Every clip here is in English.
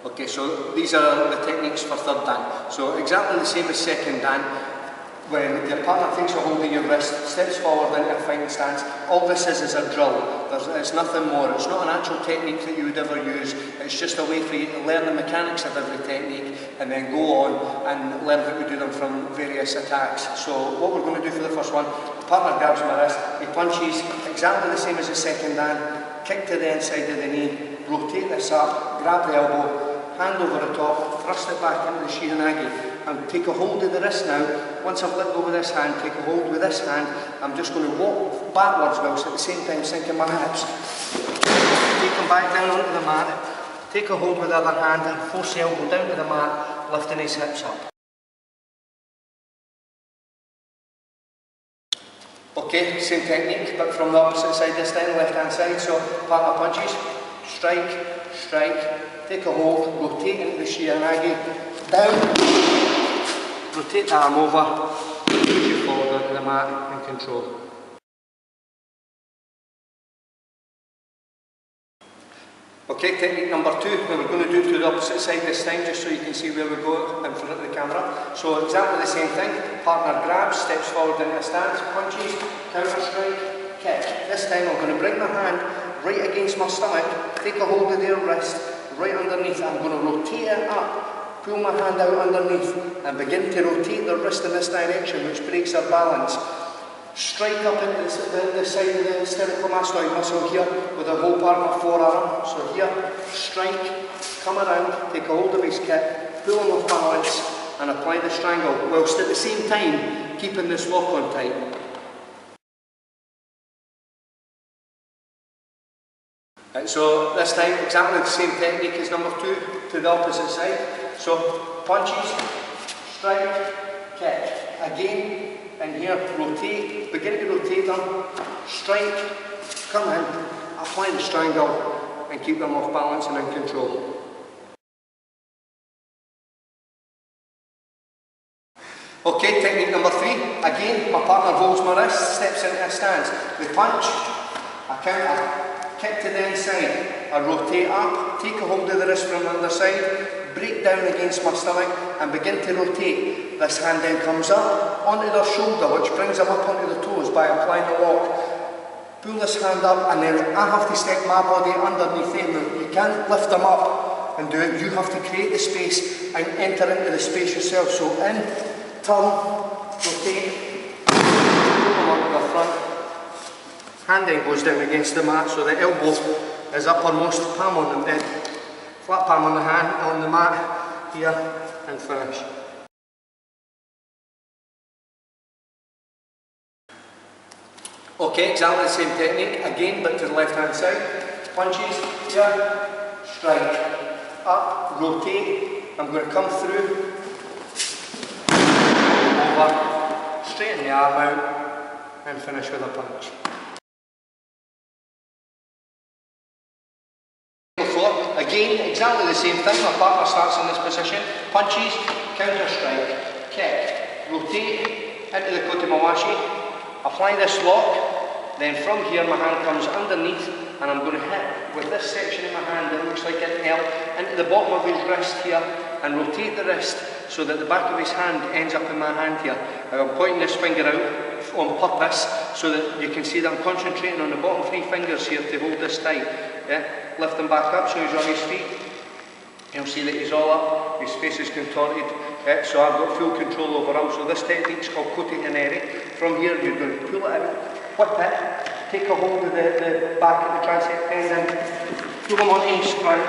Okay, so these are the techniques for third dan. So exactly the same as second dan. When your partner takes a hold of your wrist, steps forward into a fighting stance, all this is a drill. It's nothing more. It's not an actual technique that you would ever use. It's just a way for you to learn the mechanics of every technique and then go on and learn how to do them from various attacks. So what we're going to do for the first one, the partner grabs my wrist, he punches exactly the same as the second dan, kick to the inside of the knee, rotate this up, grab the elbow, hand over the top, thrust it back into the shiranagi. And take a hold of the wrist now. Once I've let go with this hand, take a hold with this hand. I'm just going to walk backwards whilst at the same time sinking my hips. Take them back down onto the mat. Take a hold with the other hand and force the elbow down to the mat, lifting his hips up. Okay, same technique, but from the opposite side this time, left hand side. So partner punches, strike, strike, take a hold, rotate into the shiranagi, down. Rotate the arm over, push you forward onto the mat and control. Okay, technique number 2, now we're going to do it to the opposite side this time just so you can see where we go in front of the camera. So exactly the same thing, partner grabs, steps forward into a stance, punches, counter strike, kick. This time I'm going to bring my hand right against my stomach, take a hold of their wrist, right underneath, I'm going to rotate it up. Pull my hand out underneath and begin to rotate the wrist in this direction, which breaks our balance. Strike up into the side of the sternocleidomastoid muscle here with the whole part of my forearm. So here, strike, come around, take a hold of his kick, pull him off balance and apply the strangle, whilst at the same time keeping this lock on tight. Right, so this time exactly the same technique as number 2 to the opposite side. So punches, strike, kick. Again, and here rotate, begin to rotate them, strike, come in, apply the strangle and keep them off balance and in control. Okay, technique number 3. Again, my partner holds my wrist, steps into a stance. We punch, I counter, kick to the inside, I rotate up, take a hold of the wrist from the other side, break down against my stomach and begin to rotate. This hand then comes up onto their shoulder, which brings them up onto the toes by applying the lock. Pull this hand up and then I have to stick my body underneath them. You can't lift them up and do it, you have to create the space and enter into the space yourself. So in, turn, rotate, pull them onto the front. Hand then goes down against the mat so the elbow is uppermost, palm on the bed. Flat palm on the hand, on the mat, here, and finish. Okay, exactly the same technique, again, but to the left hand side. Punches, here, strike, up, rotate. I'm going to come through, over, straighten the arm out, and finish with a punch. Again, exactly the same thing, my partner starts in this position, punches, counter strike, kick, rotate into the kotomawashi, apply this lock, then from here my hand comes underneath and I'm going to hit with this section of my hand that looks like an L into the bottom of his wrist here and rotate the wrist so that the back of his hand ends up in my hand here. I'm pointing this finger out on purpose so that you can see that I'm concentrating on the bottom 3 fingers here to hold this tight. Yeah? Lift him back up so he's on his feet. You'll see that he's all up, his face is contorted, so I've got full control over him. So this technique is called kote haneri. From here you're going to pull it out, whip it, take a hold of the back of the tricep tendon, pull him onto his front,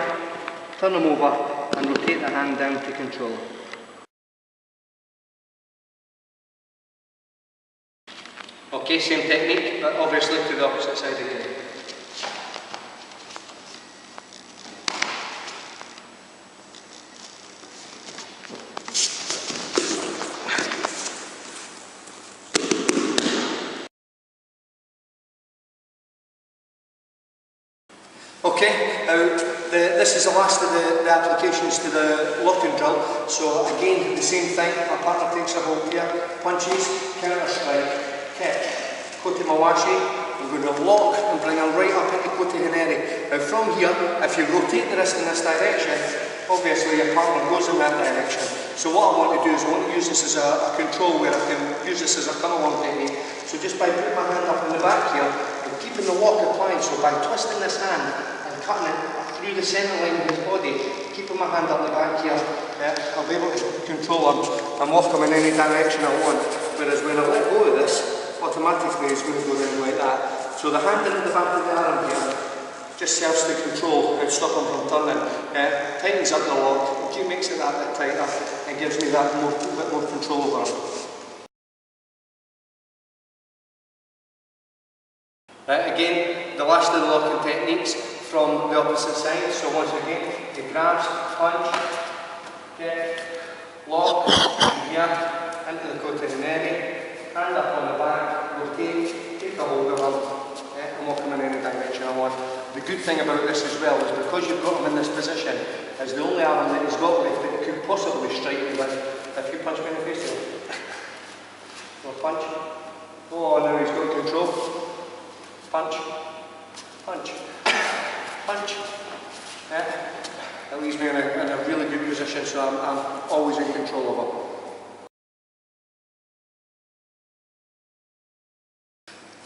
turn him over and rotate the hand down to control. Okay, same technique, but obviously to the opposite side again. Okay, this is the last of the applications to the locking drill. So again, the same thing, my partner takes a hold here, punches, counter strike, kick, kotomawashi, I'm going to lock and bring her right up into Kote Hineri. Now from here, if you rotate the wrist in this direction, obviously your partner goes in that direction. So what I want to do is I want to use this as a control where I can use this as a come along technique. So just by putting my hand up in the back here, and keeping the lock applied, so by twisting this hand and cutting it through the centre line of his body, keeping my hand up the back here, I'll be able to control him and walk him in any direction I want. Whereas when I let go of this, automatically it's going to go in like that. So the hand in the back of the arm here just serves to control and stop him from turning. Tightens up the lock, makes it that bit tighter and gives me that bit more control over him. Again, the last of the locking techniques from the opposite side. So once again, he grabs, punch, kick, lock, here, into the Kote Hineri, hand up on the back, rotate, take a hold of him, and walk him in any direction I want. The good thing about this as well is because you've got him in this position, is the only arm that he's got left that he could possibly strike me with. If you punch me in the face, or punch. Oh, now he's got control. Punch, punch, punch. That leaves me in a really good position, so I'm always in control of it.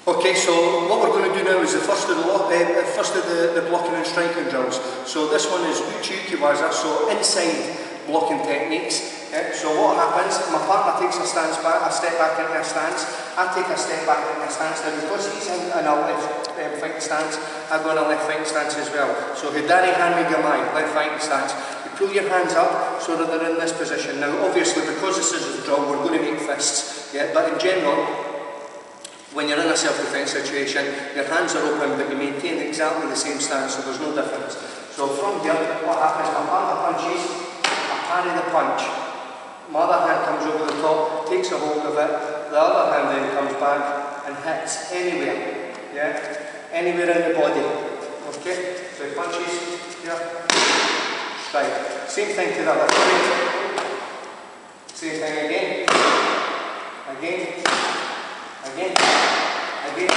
Okay, so what we're going to do now is the first of the blocking and striking drills. So this one is uchi ukiwaza, so inside blocking techniques. So what happens, my partner takes a step back into a stance, I take a step back into a stance. Now because he's in a left fighting stance, I go in a left fighting stance as well. So hidari hanmi gamai, left fighting stance. You pull your hands up so that they're in this position. Now obviously because this is a drill, we're going to make fists, but in general, when you're in a self-defense situation, your hands are open but you maintain exactly the same stance, so there's no difference. So from here, what happens, my partner punches, I parry the punch. My other hand comes over the top, takes a hold of it, the other hand then comes back and hits anywhere, anywhere in the body, okay? So he punches, here, strike. Same thing to the other side. Same thing again, again, again, again.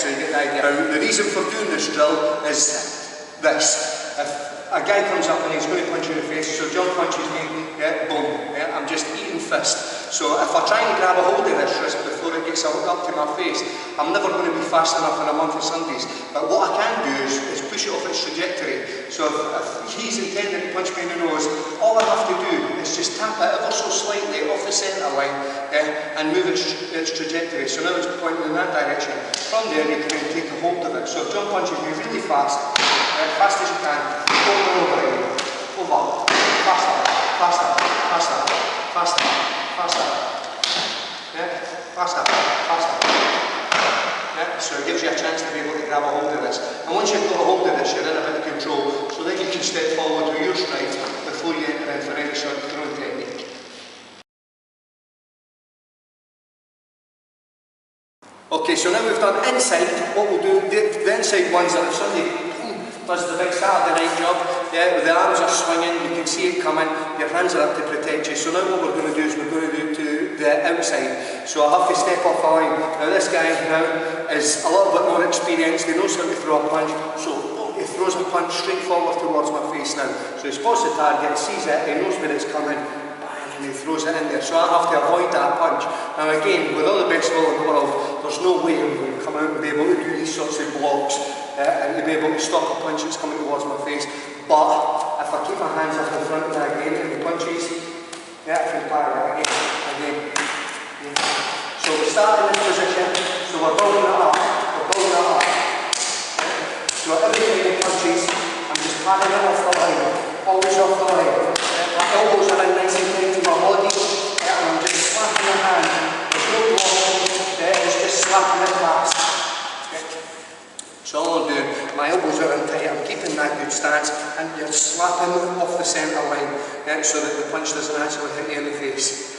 So you get the idea. Now, the reason for doing this drill is this. If a guy comes up and he's going to punch you in the face, so John punches me, boom, I'm just eating fist. So if I try and grab a hold of this wrist before it gets up to my face, I'm never going to be fast enough in a month of Sundays. But what I can do is push it off its trajectory. So if he's intending to punch me in the nose, all I have to do is just tap it ever so slightly off the centre line and move its trajectory. So now it's pointing in that direction. From there you can take a hold of it. So if John punches me really fast, fast as you can, over, faster, faster, faster, faster, faster, faster, faster. So it gives you a chance to be able to grab a hold of this. And once you've got a hold of this, you're in a bit of control, so then you can step forward with your stride before you enter in for any sort of throwing technique. Okay, so now we've done inside. What we'll do, the inside ones that Sunday does the big Saturday night job, with the arms are swinging, you can see it coming, your hands are up to protect you. So now what we're going to do is we're going to do to the outside. So I have to step off the line. Now this guy now is a little bit more experienced, he knows how to throw a punch, so he throws a punch straight forward towards my face now. So he spots the target, sees it, he knows where it's coming, and he throws it in there. So I have to avoid that punch. Now again, with all the best will in the world, there's no way I'm going to come out and be able to do these sorts of blocks and to be able to stop a punch that's coming towards my face. But if I keep my hands up in front of me again and the punches, I can parry it again. So we start in this position, so we're building it up, So every time he punches, I'm just parrying it off the line, always off the line. My elbows are in nice and tight to my body, and I'm just slapping the hand. There's no blocking, it's just slapping it fast. So all I'm doing, my elbows are in tight, I'm keeping that good stance, and you're slapping off the centre line, so that the punch doesn't actually hit you in the face.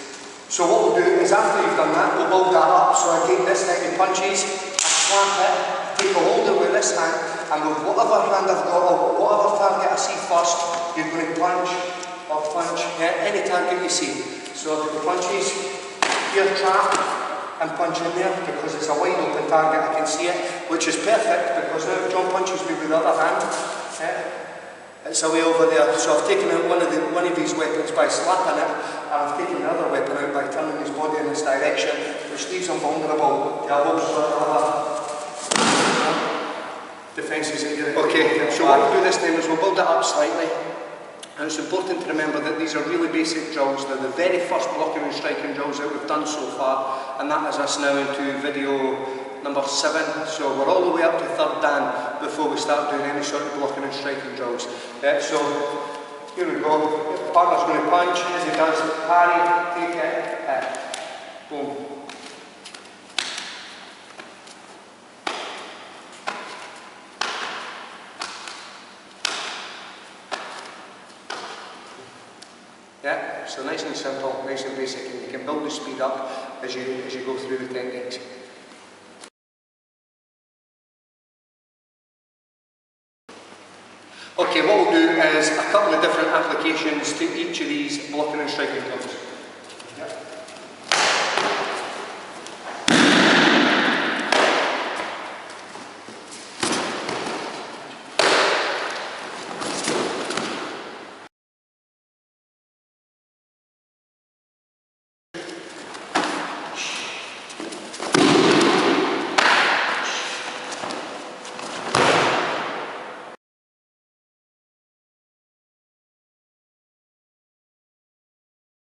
So what we'll do is after you've done that, we'll build that up. So again, this time he punches, I slap it, take a hold of it with this hand, and with whatever hand I've got, or whatever target I see first, you're going to plunge or punch any target you see. So the punches, here trap, and punch in there, because it's a wide open target, I can see it, which is perfect, because now if John punches me with the other hand, it's away over there. So I've taken out one of these weapons by slapping it, and I've taken the other weapon out by turning his body in this direction, which leaves him vulnerable to a whole sort of other defences in here. Okay, so what we'll do this time is we'll build it up slightly. And it's important to remember that these are really basic drills. They're the very first blocking and striking drills that we've done so far, and that is us now into video number 7. So we're all the way up to 3rd Dan before we start doing any sort of blocking and striking drills. So here we go. The partner's going to punch, as he does, parry, take it, boom. Yeah, so nice and simple, nice and basic, and you can build the speed up as you go through the techniques. Okay, what we'll do is a couple of different applications to each of these blocking and striking drills.